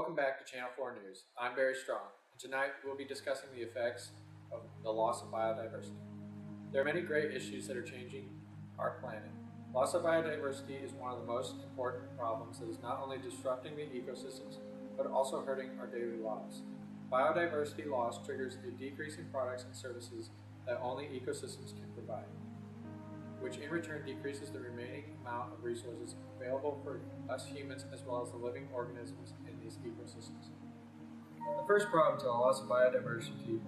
Welcome back to Channel 4 News. I'm Barry Strong, and tonight we'll be discussing the effects of the loss of biodiversity. There are many great issues that are changing our planet. Loss of biodiversity is one of the most important problems that is not only disrupting the ecosystems, but also hurting our daily lives. Biodiversity loss triggers a decrease in products and services that only ecosystems can provide, which in return decreases the remaining amount of resources available for us humans as well as the living organisms in these ecosystems. The first problem to the loss of biodiversity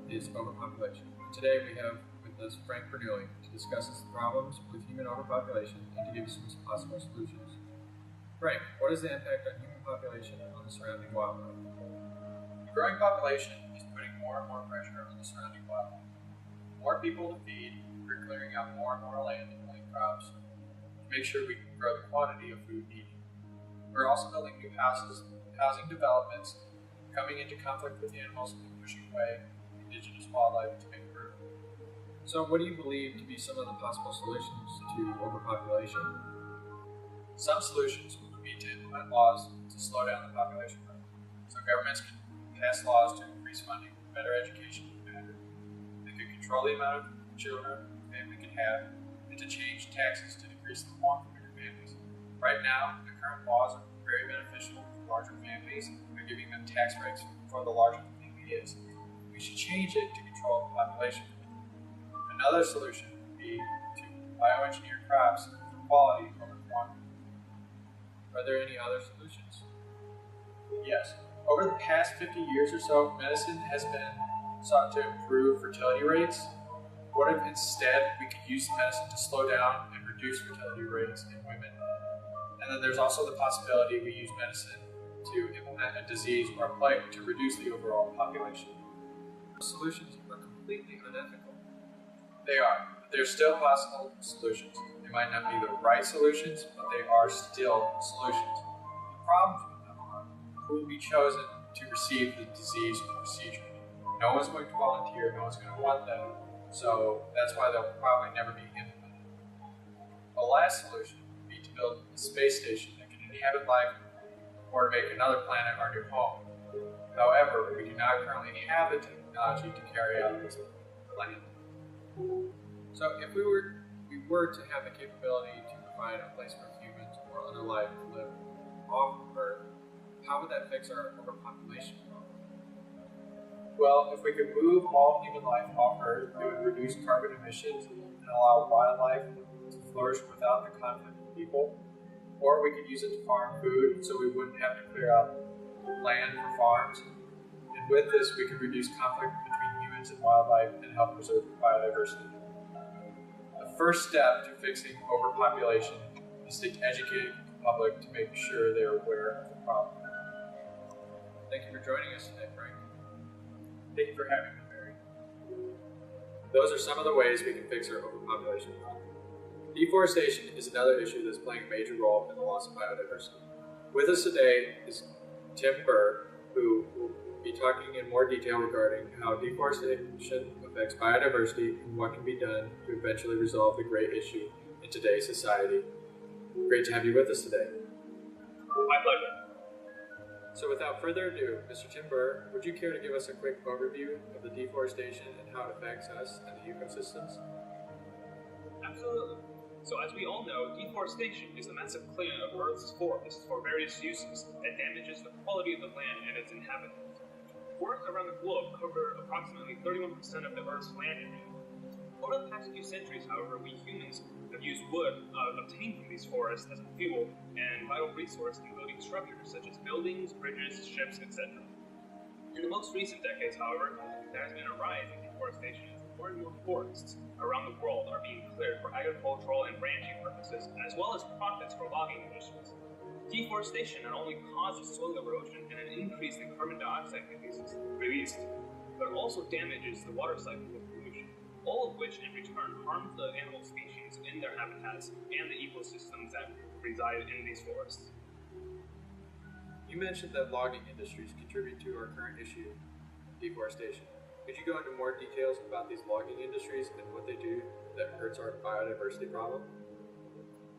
is overpopulation. Today we have with us Frank Purdue to discuss the problems with human overpopulation and to give you some possible solutions. Frank, what is the impact on human population and on the surrounding wildlife? The growing population is putting more and more pressure on the surrounding wildlife. More people to feed, we're clearing out more and more land and plant crops to make sure we can grow the quantity of food needed. We're also building new housing developments, coming into conflict with animals and pushing away indigenous wildlife to make room. So what do you believe to be some of the possible solutions to overpopulation? Some solutions would be to implement laws to slow down the population growth. So governments can pass laws to increase funding for better education and better. They could control the amount of children a family can have, and to change taxes to decrease the want for bigger families. Right now, the current laws are very beneficial for larger families by giving them tax breaks for the larger the family is. We should change it to control the population. Another solution would be to bioengineer crops for quality over quantity. Are there any other solutions? Yes. Over the past 50 years or so, medicine has been sought to improve fertility rates. What if instead we could use medicine to slow down and reduce fertility rates in women? And then there's also the possibility we use medicine to implement a disease or a plague to reduce the overall population. Solutions are completely unethical. They are, but they're still possible solutions. They might not be the right solutions, but they are still solutions. The problems with them are who will be chosen to receive the disease or procedure. No one's going to volunteer, no one's going to want them, so that's why they'll probably never be implemented. The last solution would be to build a space station that can inhabit life or make another planet our new home. However, we do not currently have the technology to carry out this plan. So if we were to have the capability to provide a place for humans or other life to live off Earth, how would that fix our overpopulation problem? Well, if we could move all human life off Earth, it would reduce carbon emissions and allow wildlife to flourish without the conflict of people. Or we could use it to farm food so we wouldn't have to clear out land for farms. And with this, we could reduce conflict between humans and wildlife and help preserve biodiversity. The first step to fixing overpopulation is to educate the public to make sure they're aware of the problem. Thank you for joining us today, Frank. Thank you for having me, Barry. Those are some of the ways we can fix our overpopulation problem. Deforestation is another issue that's playing a major role in the loss of biodiversity. With us today is Tim Burr, who will be talking in more detail regarding how deforestation affects biodiversity and what can be done to eventually resolve the great issue in today's society. Great to have you with us today. My pleasure. So without further ado, Mr. Tim Burr, would you care to give us a quick overview of the deforestation and how it affects us and the ecosystems? Absolutely. So as we all know, deforestation is the massive clearing of Earth's forests for various uses that damages the quality of the land and its inhabitants. Forests around the globe cover approximately 31% of the Earth's land area. Over the past few centuries, however, we humans have used wood obtained from these forests as a fuel and vital resource in building structures such as buildings, bridges, ships, etc. In the most recent decades, however, there has been a rise in deforestation as more and more forests around the world are being cleared for agricultural and ranching purposes, as well as profits for logging industries. Deforestation not only causes soil erosion and an increase in carbon dioxide released, but also damages the water cycle with pollution, all of which in return harms the animal species in their habitats and the ecosystems that reside in these forests. You mentioned that logging industries contribute to our current issue of deforestation. Could you go into more details about these logging industries and what they do that hurts our biodiversity problem?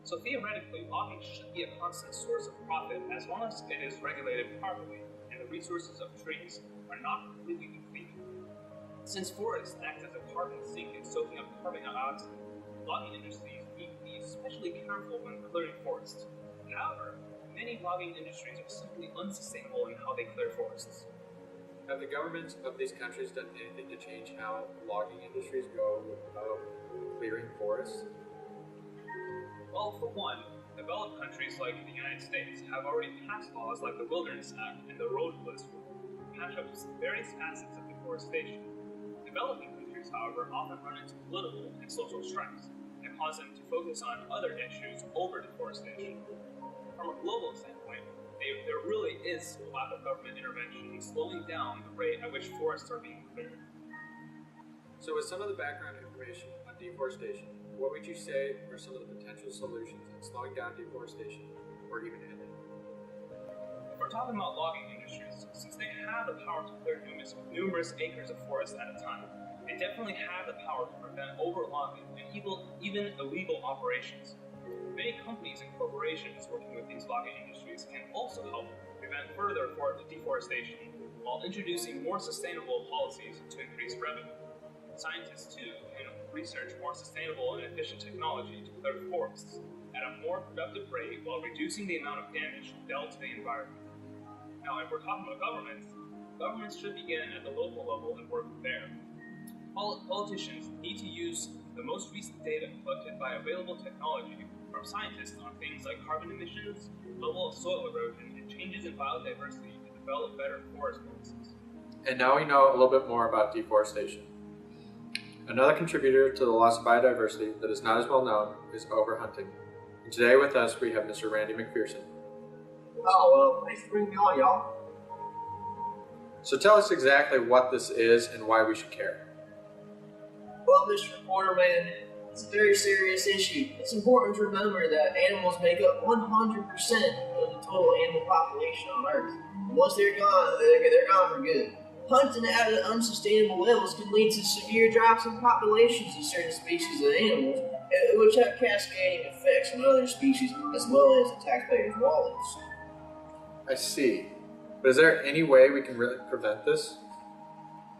So theoretically, logging should be a constant source of profit as long as it is regulated properly. and the resources of trees are not completely depleted. Since forests act as a carbon sink in soaking up carbon dioxide, logging industries need to be especially careful when clearing forests. However, many logging industries are simply unsustainable in how they clear forests. Have the governments of these countries done anything to change how logging industries go about clearing forests? Well, for one, developed countries like the United States have already passed laws like the Wilderness Act and the Road List to patch up various facets of deforestation. Developing countries, however, often run into political and social strikes that cause them to focus on other issues over deforestation. From a global standpoint, there really is a lack of government intervention in slowing down the rate at which forests are being cleared. So with some of the background information on deforestation, what would you say are some of the potential solutions in slowing down deforestation or even ending it? If we're talking about logging industries, since they have the power to clear numerous acres of forest at a time, they definitely have the power to prevent overlogging and even illegal operations. Many companies and corporations working with these logging industries can also help prevent further deforestation while introducing more sustainable policies to increase revenue. Scientists, too, can research more sustainable and efficient technology to clear forests at a more productive rate while reducing the amount of damage dealt to the environment. Now, if we're talking about governments should begin at the local level and work there. Politicians need to use the most recent data collected by available technology from scientists on things like carbon emissions, level of soil erosion, and changes in biodiversity to develop better forest policies. And now we know a little bit more about deforestation. Another contributor to the loss of biodiversity that is not as well known is overhunting. And today with us we have Mr. Randy McPherson. Oh, well, thanks for bringing me on, y'all. So tell us exactly what this is and why we should care. Well, Mr. Reporter, man, it's a very serious issue. It's important to remember that animals make up 100% of the total animal population on Earth. And once they're gone, they're gone for good. Hunting at unsustainable levels can lead to severe drops in populations of certain species of animals, which have cascading effects on other species, as well as the taxpayers' wallets. I see. But is there any way we can really prevent this?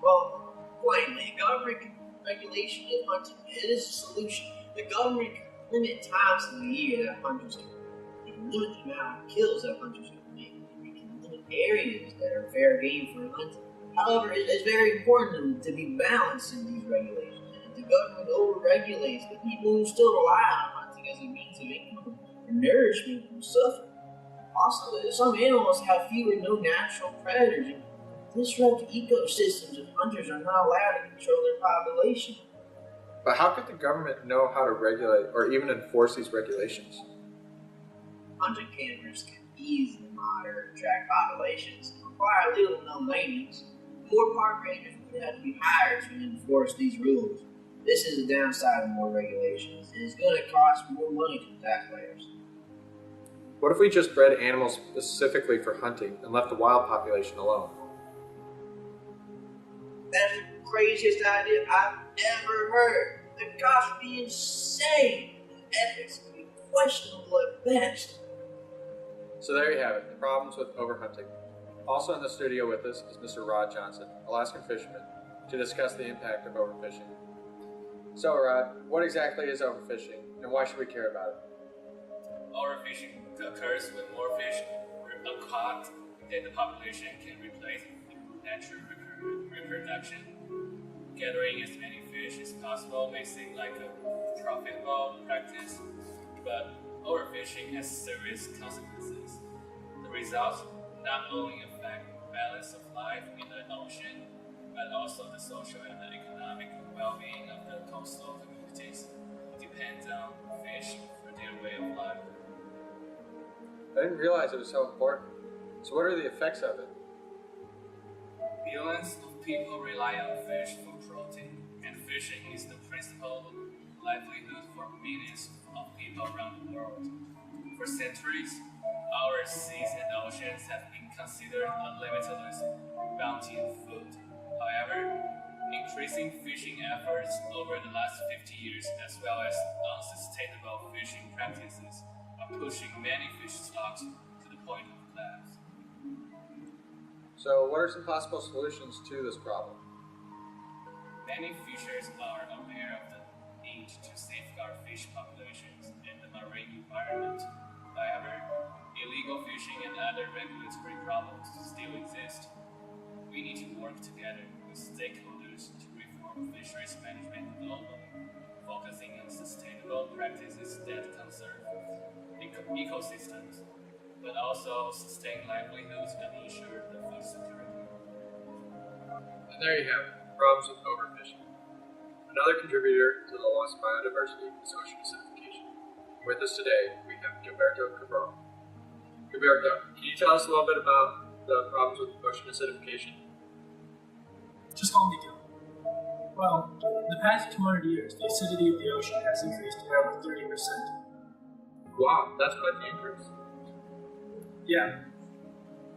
Well, plainly, government regulation of hunting is a solution. The government can limit times of the year that hunters can hunt. They can limit the amount of kills that hunters can make. They can limit areas that are fair game for hunting. However, it's very important to be balanced in these regulations. If the government over-regulates, the people who still rely on hunting as a means of income or nourishment will suffer. Also, some animals have few or no natural predators and disrupt ecosystems if hunters are not allowed to control their population. But how could the government know how to regulate or even enforce these regulations? Hunting cameras can easily monitor and track populations and require little to no maintenance. More park rangers would have to be hired to enforce these rules. This is the downside of more regulations, and it's going to cost more money to the taxpayers. What if we just bred animals specifically for hunting and left the wild population alone? That's the craziest idea I've ever heard. The cost would be insane. The ethics would be questionable at best. So there you have it, the problems with overhunting. Also in the studio with us is Mr. Rod Johnson, Alaskan fisherman, to discuss the impact of overfishing. So Rod, what exactly is overfishing and why should we care about it? Overfishing occurs when more fish are caught than the population can replace natural reproduction. Gathering as many fish as possible may seem like a profitable practice, but overfishing has serious consequences. The results not only affect the balance of life in the ocean, but also the social and the economic well-being of the coastal communities. It depends on fish for their way of life. I didn't realize it was so important. So what are the effects of it? Billions of people rely on fish for protein, and fishing is the principal livelihood for millions of people around the world. For centuries, our seas and oceans have been considered a limitless bounty of food. However, increasing fishing efforts over the last 50 years, as well as unsustainable fishing practices, are pushing many fish stocks to the point of collapse. So what are some possible solutions to this problem? Many fishers are aware of the need to safeguard fish populations and the marine environment. However, illegal fishing and other regulatory problems still exist. We need to work together with stakeholders to reform fisheries management globally, focusing on sustainable practices that conserve ecosystems, but also sustain livelihoods and ensure the food security. And there you have it, problems with overfishing. Another contributor to the loss of biodiversity is ocean acidification. With us today, we have Gilberto Cabral. Gilberto, can you tell us a little bit about the problems with ocean acidification? Just call me Gil. Well, in the past 200 years, the acidity of the ocean has increased by over 30%. Wow, that's quite the increase. Yeah.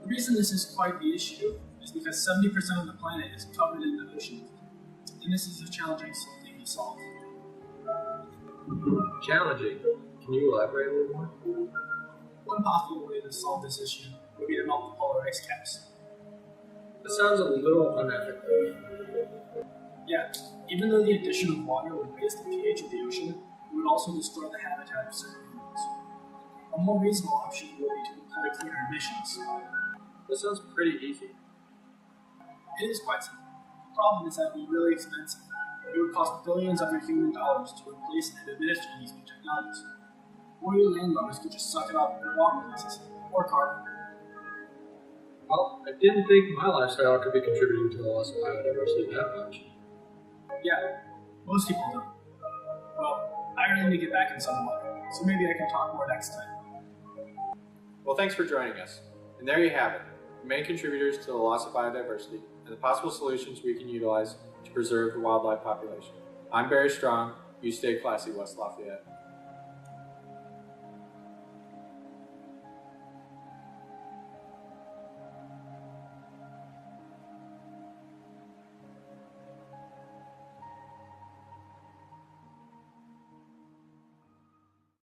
The reason this is quite the issue is because 70% of the planet is covered in the ocean, and this is a challenging thing to solve. Challenging. Can you elaborate a little more? One possible way to solve this issue would be to melt the polar ice caps. That sounds a little unethical. Yeah, even though the addition of water would raise the pH of the ocean, it would also destroy the habitat of certain animals. A more reasonable option would be to employ cleaner emissions. That sounds pretty easy. It is quite simple. The problem is that it would be really expensive. It would cost billions of your human dollars to replace and administer these new technologies. Or your landowners could just suck it up in water releases, or carbon. Well, I didn't think my lifestyle could be contributing to the loss of biodiversity that much. Yeah, most people don't. Well, I really need to get back in some water, so maybe I can talk more next time. Well, thanks for joining us. And there you have it, the main contributors to the loss of biodiversity and the possible solutions we can utilize to preserve the wildlife population. I'm Barry Strong. You stay classy, West Lafayette.